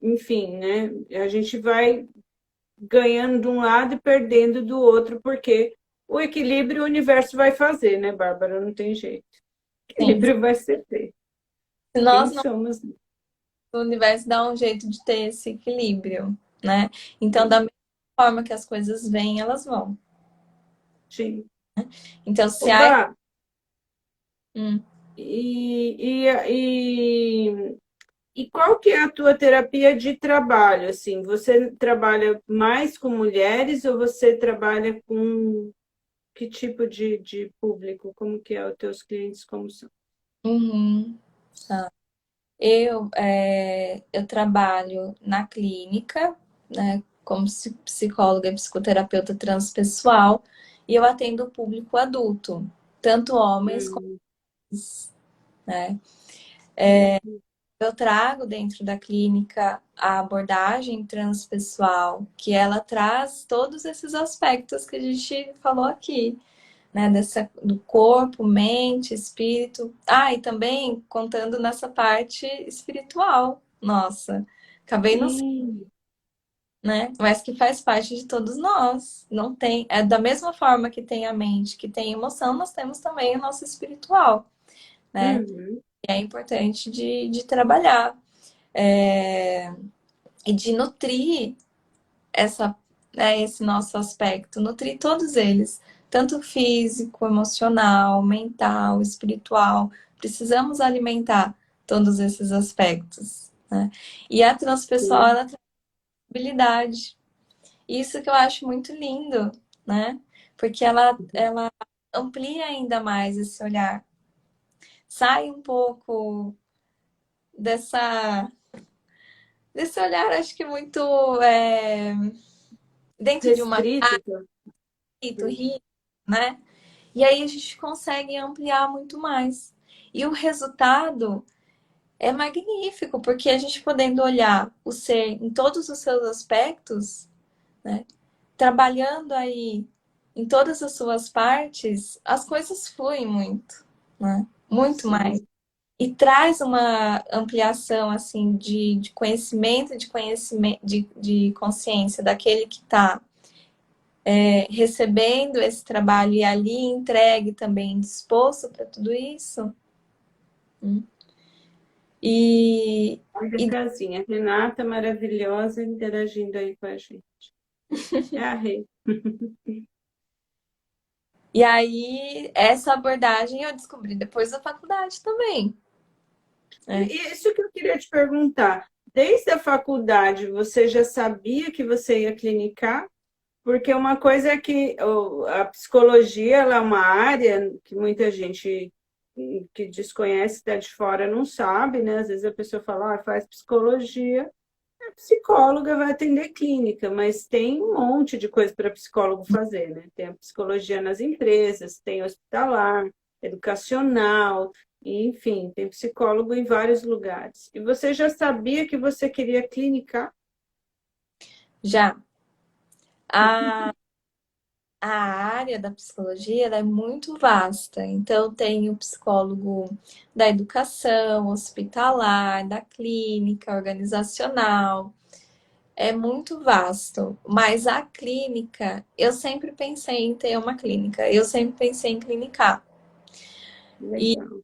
enfim, né? A gente vai ganhando de um lado e perdendo do outro, porque o equilíbrio o universo vai fazer, né, Bárbara? Não tem jeito. O sim. equilíbrio vai ser feito. Se Quem nós não, somos? o universo dá um jeito de ter esse equilíbrio, né? Então, da Sim, mesma forma que as coisas vêm, elas vão. sim. Então, se há. Oba, Hum, e qual que é a tua terapia de trabalho? Assim, você trabalha mais com mulheres ou você trabalha com que tipo de público? Como que é os teus clientes, como são? uhum. Eu trabalho na clínica, né, como psicóloga e psicoterapeuta transpessoal, e eu atendo o público adulto, tanto homens como Uhum. mulheres, né? Uhum. Eu trago dentro da clínica a abordagem transpessoal, que ela traz todos esses aspectos que a gente falou aqui, né? Do corpo, mente, espírito. Ah, e também contando nessa parte espiritual. Nossa, acabei não sei, Sim. né? Mas que faz parte de todos nós. Não tem, é da mesma forma que tem a mente, que tem emoção, nós temos também o nosso espiritual, né? Uhum. E é importante de trabalhar. É, e de nutrir essa, né, esse nosso aspecto, nutrir todos eles, tanto físico, emocional, mental, espiritual. Precisamos alimentar todos esses aspectos, né? E a transpessoal, Sim. ela tem habilidade. Isso que eu acho muito lindo, né? Porque ela amplia ainda mais esse olhar. Sai um pouco dessa, desse olhar, acho que muito dentro de uma Restrito. Tá? rígido, né? E aí a gente consegue ampliar muito mais. E o resultado é magnífico, porque a gente podendo olhar o ser em todos os seus aspectos, né? Trabalhando aí em todas as suas partes, as coisas fluem muito, né? Muito mais. Sim. E traz uma ampliação assim de conhecimento, de consciência daquele que está recebendo esse trabalho e ali entregue também, disposto para tudo isso. E, Olha a e, casinha. Renata maravilhosa interagindo aí com a gente. É a Rê. e aí, essa abordagem eu descobri depois da faculdade também. Né? E isso que eu queria te perguntar. Desde a faculdade, você já sabia que você ia clinicar? Porque uma coisa é que a psicologia ela é uma área que muita gente que desconhece, está de fora, não sabe, né? Às vezes a pessoa fala, ah, faz psicologia, a psicóloga vai atender clínica, mas tem um monte de coisa para psicólogo fazer, né? Tem a psicologia nas empresas, tem hospitalar, educacional, enfim, tem psicólogo em vários lugares. E você já sabia que você queria clinicar? Já a, a área da psicologia ela é muito vasta. Então, tem o psicólogo da educação, hospitalar, da clínica, organizacional. É muito vasto, mas a clínica, eu sempre pensei em ter uma clínica, eu sempre pensei em clinicar. E Legal.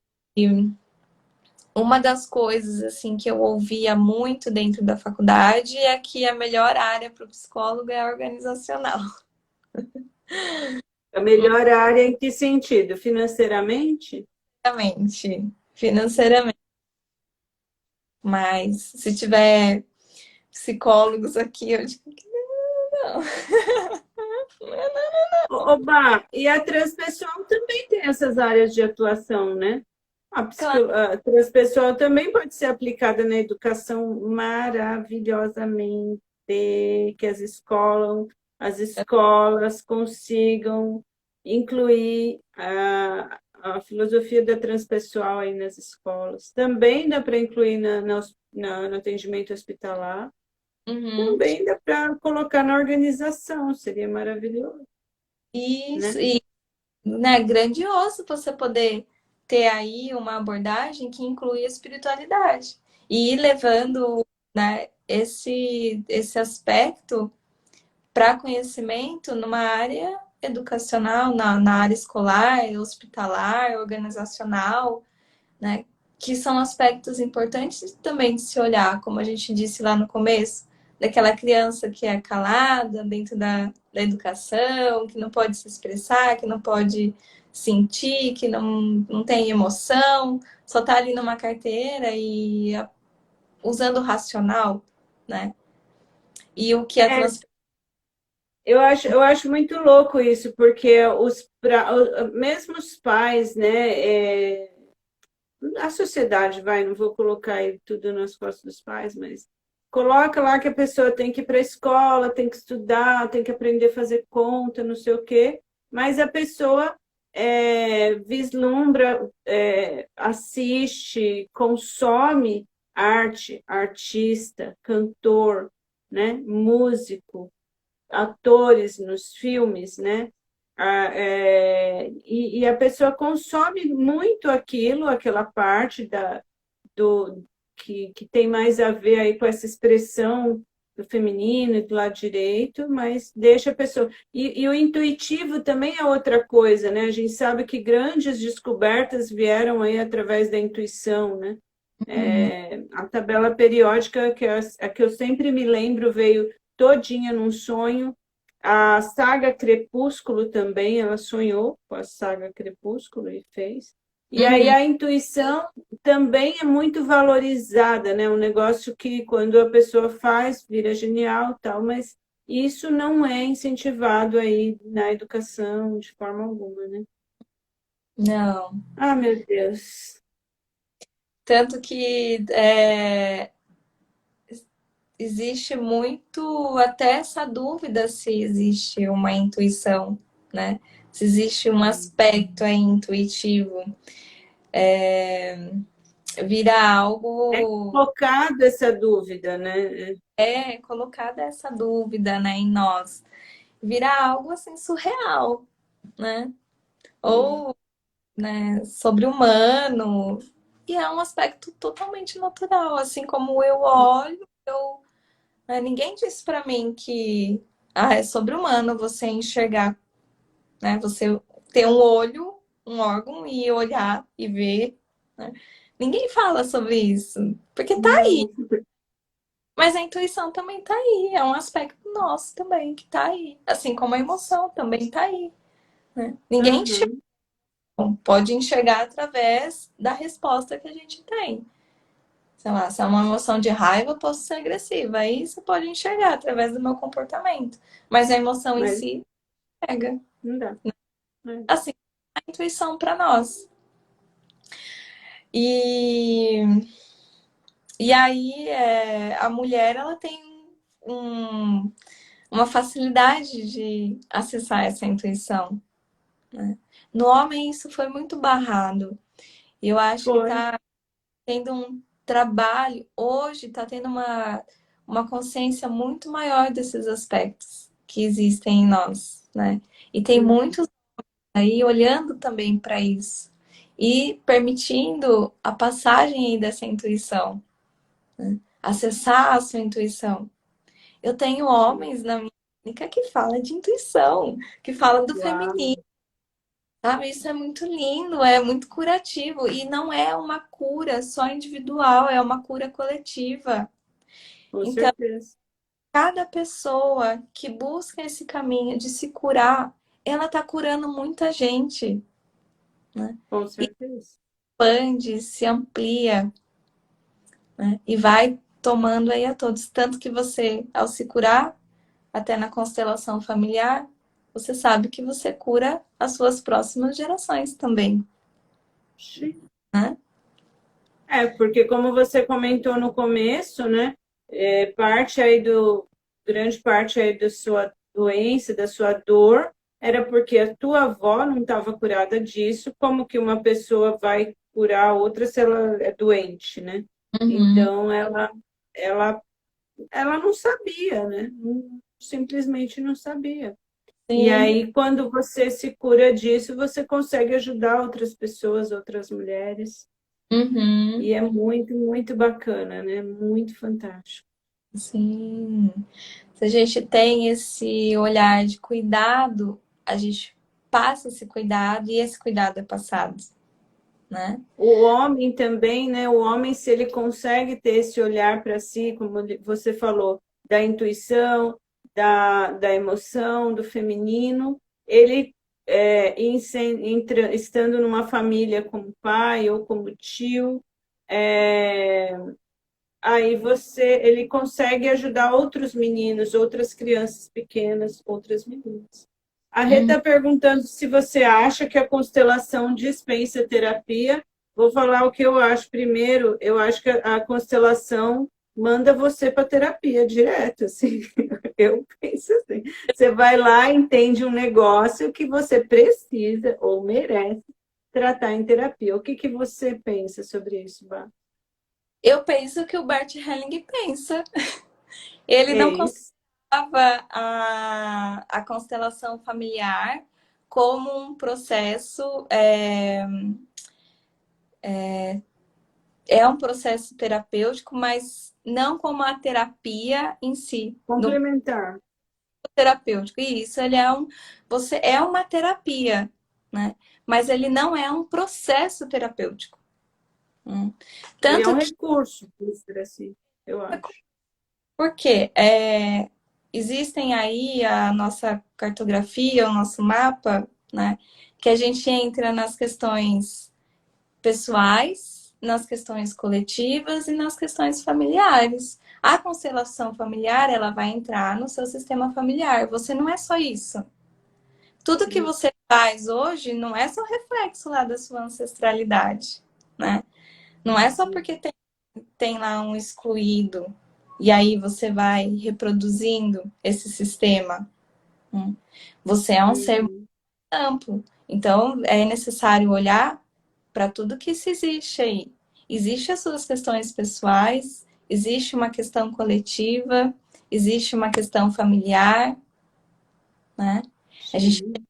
uma das coisas assim que eu ouvia muito dentro da faculdade é que a melhor área para o psicólogo é a organizacional. A melhor área em que sentido? Financeiramente? Financeiramente, financeiramente. Mas se tiver psicólogos aqui, eu digo que não. Oba, e a transpessoal também tem essas áreas de atuação, né? Claro, A transpessoal também pode ser aplicada na educação maravilhosamente, que as escolas consigam incluir a filosofia da transpessoal aí nas escolas. Também dá para incluir no atendimento hospitalar, uhum. também dá para colocar na organização, seria maravilhoso, Isso, né? e né, grandioso você poder ter aí uma abordagem que inclui a espiritualidade e ir levando, né, esse aspecto para conhecimento numa área educacional, na área escolar, hospitalar, organizacional, né, que são aspectos importantes também de se olhar, como a gente disse lá no começo, daquela criança que é calada dentro da educação, que não pode se expressar, que não pode sentir, que não tem emoção, só está ali numa carteira e usando o racional, né? E o que é É, eu acho muito louco isso, porque mesmo os pais, né, a sociedade vai, não vou colocar aí tudo nas costas dos pais, mas coloca lá que a pessoa tem que ir para a escola, tem que estudar, tem que aprender a fazer conta, não sei o quê. mas a pessoa vislumbra, assiste, consome arte, artista, cantor, né? Músico, atores nos filmes, né? E a pessoa consome muito aquilo, aquela parte do, que tem mais a ver aí com essa expressão do feminino e do lado direito, mas deixa a pessoa. E o intuitivo também é outra coisa, né? A gente sabe que grandes descobertas vieram aí através da intuição, né? Uhum. A tabela periódica, que é a que eu sempre me lembro, veio todinha num sonho. A saga Crepúsculo também, ela sonhou com a saga Crepúsculo e fez. E aí Uhum. a intuição também é muito valorizada, né? Um negócio que quando a pessoa faz, vira genial, tal, mas isso não é incentivado aí na educação de forma alguma, né? Não. Ah, meu Deus. Tanto que existe muito até essa dúvida se existe uma intuição, né? Se existe um aspecto aí intuitivo. Vira É algo, colocado essa dúvida, né? colocada essa dúvida, né, em nós. Vira algo assim surreal, né? Ou, né, sobre-humano. E é um aspecto totalmente natural, assim como eu olho, ninguém disse para mim que é sobre-humano você enxergar, né? Você ter um olho, um órgão e olhar e ver, né? Ninguém fala sobre isso, porque tá aí. Não. Mas a intuição também tá aí, é um aspecto nosso também que tá aí, assim como a emoção também tá aí, né? Ninguém enxerga, Uhum. pode enxergar através da resposta que a gente tem. Sei lá, se é uma emoção de raiva, eu posso ser agressiva. Aí você pode enxergar através do meu comportamento. Mas a emoção em Mas si pega. não dá. É. Assim, a intuição para nós. E, e aí a mulher ela tem um, uma facilidade de acessar essa intuição, né? No homem isso foi muito barrado. E eu acho que Foi. está tendo um trabalho, hoje está tendo uma consciência muito maior desses aspectos que existem em nós, né? E tem Uhum. muitos aí olhando também para isso e permitindo a passagem aí dessa intuição, acessar a sua intuição. Eu tenho homens na minha clínica que falam de intuição, que falam do Uau, feminino, sabe? Isso é muito lindo, é muito curativo e não é uma cura só individual, é uma cura coletiva. com Então, certeza. cada pessoa que busca esse caminho de se curar, ela está curando muita gente, né? Com E certeza. expande, se amplia, né? E vai tomando aí a todos. Tanto que você, ao se curar, até na constelação familiar, você sabe que você cura as suas próximas gerações também, né? Porque como você comentou no começo, né? Parte aí grande parte aí da sua doença, da sua dor, era porque a tua avó não estava curada disso. Como que uma pessoa vai curar a outra se ela é doente, né? Uhum. Então ela, ela não sabia, né? Simplesmente não sabia. E Sim. aí, quando você se cura disso, você consegue ajudar outras pessoas, outras mulheres. Uhum. E é muito, muito bacana, né? Muito fantástico. Sim. Se a gente tem esse olhar de cuidado, a gente passa esse cuidado e esse cuidado é passado, né? O homem também, né? O homem, se ele consegue ter esse olhar para si, como você falou, da intuição, da emoção, do feminino, ele, estando numa família como pai ou como tio, é, aí ele consegue ajudar outros meninos, outras crianças pequenas, outras meninas. A Rê Uhum. está perguntando se você acha que a constelação dispensa terapia. Vou falar o que eu acho primeiro. Eu acho que a constelação manda você para terapia direto, assim. Eu penso assim. Você vai lá, entende um negócio que você precisa ou merece tratar em terapia. O que que você pensa sobre isso, Bá? Eu penso que o Bert Helling pensa. Ele É não isso? considerava a constelação familiar como um processo, é um processo terapêutico, mas não como a terapia em si, no Complementar. terapêutico. E isso, ele é você é uma terapia, né? Mas ele não é um processo terapêutico. Hum. Ele é um Tanto que, recurso, por ser assim, eu acho. porque existem aí a nossa cartografia, o nosso mapa, né? Que a gente entra nas questões pessoais, nas questões coletivas e nas questões familiares. A constelação familiar, ela vai entrar no seu sistema familiar. Você não é só isso. Tudo que você faz hoje não é só reflexo lá da sua ancestralidade, né? Não é só porque tem lá um excluído e aí você vai reproduzindo esse sistema. Você é um ser muito Uhum. amplo. Então, é necessário olhar para tudo que se existe aí. Existem as suas questões pessoais, existe uma questão coletiva, existe uma questão familiar, né? A gente tem Sim,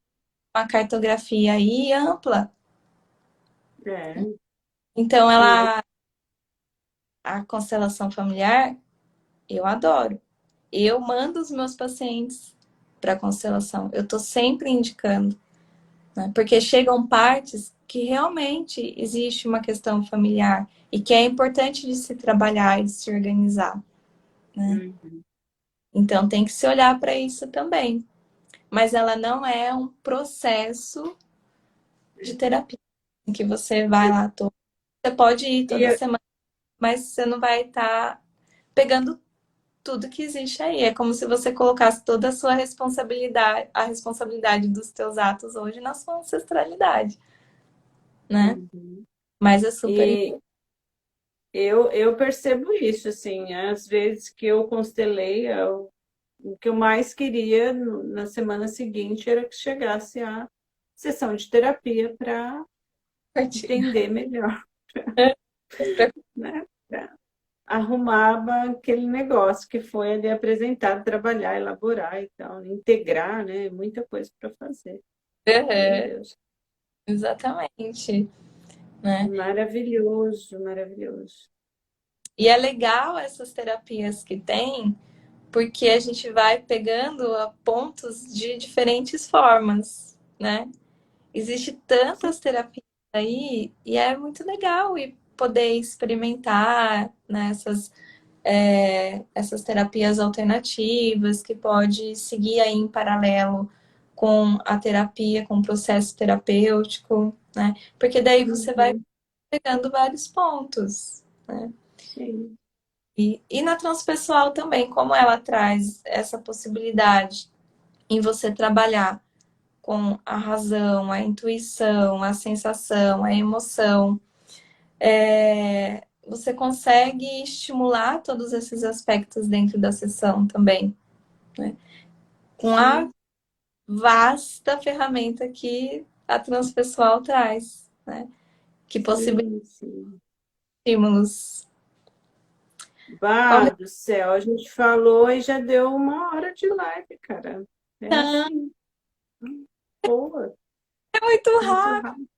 uma cartografia aí ampla. é. Então, E é a constelação familiar, eu adoro. Eu mando os meus pacientes para a constelação. Eu estou sempre indicando, né? Porque chegam partes que realmente existe uma questão familiar e que é importante de se trabalhar e de se organizar, né? uhum. Então tem que se olhar para isso também. Mas ela não é um processo de terapia em que você vai lá todo. Você pode ir toda E, semana, mas você não vai estar pegando tudo que existe aí. É como se você colocasse toda a sua responsabilidade, a responsabilidade dos teus atos hoje na sua ancestralidade, né? uhum. Mas é super E eu percebo isso, assim, às vezes que eu constelei, o que eu mais queria na semana seguinte era que chegasse a sessão de terapia para importante. entender melhor, né? Pra arrumar aquele negócio que foi ali apresentado, trabalhar, elaborar e tal, integrar, né? Muita coisa para fazer. Meu Uhum, Deus. exatamente, né? Maravilhoso, maravilhoso. E é legal essas terapias que tem, porque a gente vai pegando pontos de diferentes formas, né? Existe tantas terapias aí e é muito legal e poder experimentar nessas essas terapias alternativas que pode seguir aí em paralelo com a terapia, com o processo terapêutico, né? Porque daí você vai Uhum, pegando vários pontos, né? sim. E na transpessoal também, como ela traz essa possibilidade em você trabalhar com a razão, a intuição, a sensação, a emoção, você consegue estimular todos esses aspectos dentro da sessão também, né? Com a Sim, vasta ferramenta que a transpessoal traz, né? Que possibilita sim, sim. estímulos. Bah Como do céu, a gente falou e já deu 1 hora de live, cara. É tá? assim, boa, É muito muito rápido, rápido.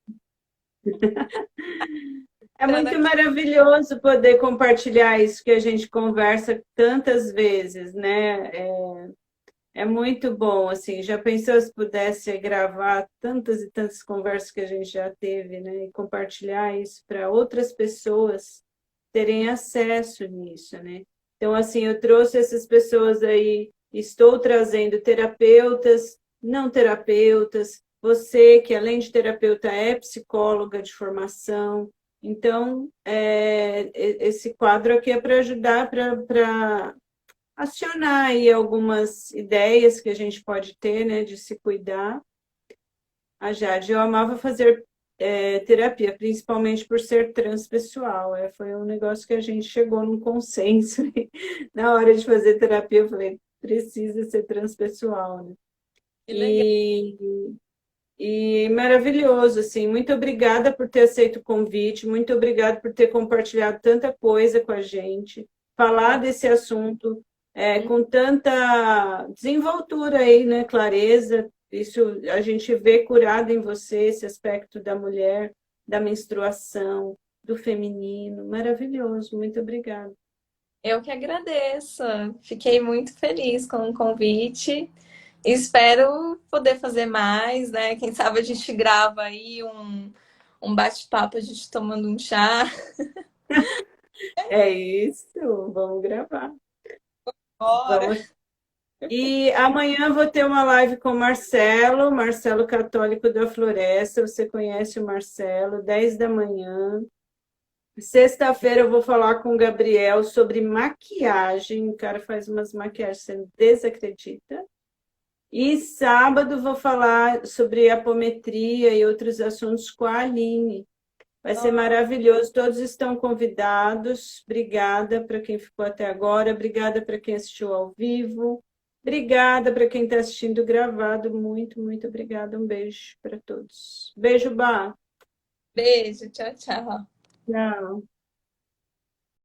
É muito aqui. maravilhoso poder compartilhar isso que a gente conversa tantas vezes, né? É muito bom, assim. Já pensou se pudesse gravar tantas e tantas conversas que a gente já teve, né? E compartilhar isso para outras pessoas terem acesso nisso, né? Então, assim, eu trouxe essas pessoas aí, estou trazendo terapeutas, não terapeutas, você que além de terapeuta é psicóloga de formação. Então, esse quadro aqui é para ajudar para acionar aí algumas ideias que a gente pode ter, né, de se cuidar. A Jade, eu amava fazer terapia, principalmente por ser transpessoal. Foi um negócio que a gente chegou num consenso. Na hora de fazer terapia, eu falei, precisa ser transpessoal, né? Que legal. E, e maravilhoso, assim. Muito obrigada por ter aceito o convite, muito obrigada por ter compartilhado tanta coisa com a gente, falar desse assunto com tanta desenvoltura aí, né? Clareza. Isso a gente vê curado em você, esse aspecto da mulher, da menstruação, do feminino. Maravilhoso, muito obrigada. Eu que agradeço. Fiquei muito feliz com o convite. Espero poder fazer mais, né? Quem sabe a gente grava aí um bate-papo, a gente tomando um chá. É isso, vamos gravar. Bora! Vamos. E amanhã eu vou ter uma live com o Marcelo, Marcelo Católico da Floresta. Você conhece o Marcelo, 10 da manhã. Sexta-feira eu vou falar com o Gabriel sobre maquiagem. O cara faz umas maquiagens, você desacredita. E sábado vou falar sobre apometria e outros assuntos com a Aline. Vai ser maravilhoso. Todos estão convidados. Obrigada para quem ficou até agora. Obrigada para quem assistiu ao vivo. Obrigada para quem está assistindo gravado. Muito, muito obrigada. Um beijo para todos. Beijo, Bá. Beijo, tchau, tchau. Tchau.